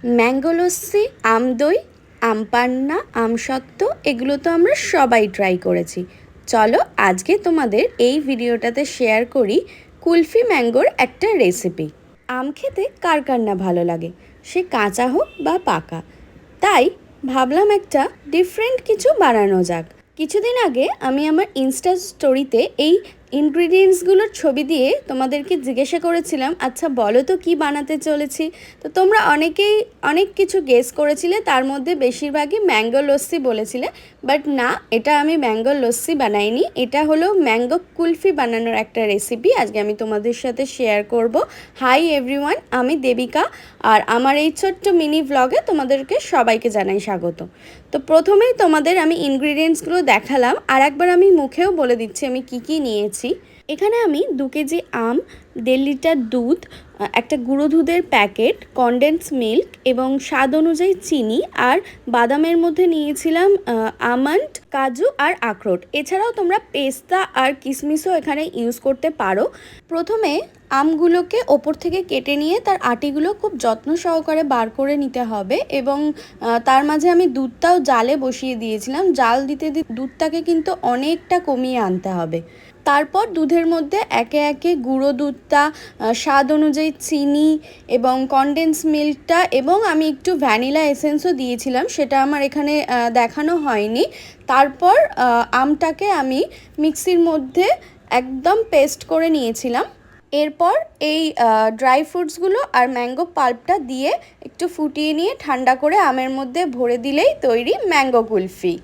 Mango lassi, আম দই, আম পান্না, আম সত্ত্ব এগুলো তো আমরা সবাই ট্রাই করেছি। চলো আজকে তোমাদের এই ভিডিওটাতে শেয়ার করি কুলফি ম্যাঙ্গোর একটা রেসিপি। আম খেতে কার কার না ভালো লাগে, সে কাঁচা হোক বা পাকা। তাই ভাবলাম একটা ডিফারেন্ট কিছু বানানো যাক। কিছুদিন আগে আমি আমার ইনস্টা স্টোরিতে এই ইনগ্রিডিয়েন্টসগুলোর ছবি দিয়ে তোমাদেরকে জিজ্ঞাসা করেছিলাম, আচ্ছা বলো তো কী বানাতে চলেছি। তো তোমরা অনেকেই অনেক কিছু গেস করেছিলে, তার মধ্যে বেশিরভাগই ম্যাঙ্গো লস্যি বলেছিলে। বাট না, এটা আমি ম্যাঙ্গো লস্যি বানাইনি, এটা হলো ম্যাঙ্গো কুলফি বানানোর একটা রেসিপি আজকে আমি তোমাদের সাথে শেয়ার করব। হাই এভরিওয়ান, আমি দেবিকা, আর আমার এই ছোট্ট মিনি ভ্লগে তোমাদেরকে সবাইকে জানাই স্বাগত। তো প্রথমেই তোমাদের আমি ইনগ্রিডিয়েন্টসগুলো দেখালাম, আর একবার আমি মুখেও বলে দিচ্ছি আমি কি কি নিয়েছি। এখানে আমি 2 কেজি আম, 1.5 লিটার দুধ, একটা গুঁড়ো দুধের প্যাকেট, কনডেন্স মিল্ক এবং স্বাদ অনুযায়ী চিনি, আর বাদামের মধ্যে নিয়েছিলাম আমন্ড, কাজু আর আখরোট। এছাড়াও তোমরা পেস্তা আর কিশমিশও এখানে ইউজ করতে পারো। প্রথমে আমগুলোকে ওপর থেকে কেটে নিয়ে তার আটিগুলো খুব যত্ন সহকারে বার করে নিতে হবে, এবং তার মাঝে আমি দুধটাও জালে বসিয়ে দিয়েছিলাম। জাল দিতে দিতে দুধটাকে কিন্তু অনেকটা কমিয়ে আনতে হবে। তারপর দুধের মধ্যে একে একে গুঁড়ো দুধটা, স্বাদ অনুযায়ী চিনি এবং কনডেন্স মিল্কটা, এবং আমি একটু ভ্যানিলা এসেন্সও দিয়েছিলাম, সেটা আমার এখানে দেখানো হয়নি। তারপর আমটাকে আমি মিক্সির মধ্যে একদম পেস্ট করে নিয়েছিলাম। এরপর এই ড্রাই ফ্রুটসগুলো আর ম্যাঙ্গো পাল্পটা দিয়ে একটু ফুটিয়ে নিয়ে ঠান্ডা করে আমের মধ্যে ভরে দিলেই তৈরি ম্যাঙ্গো কুলফি।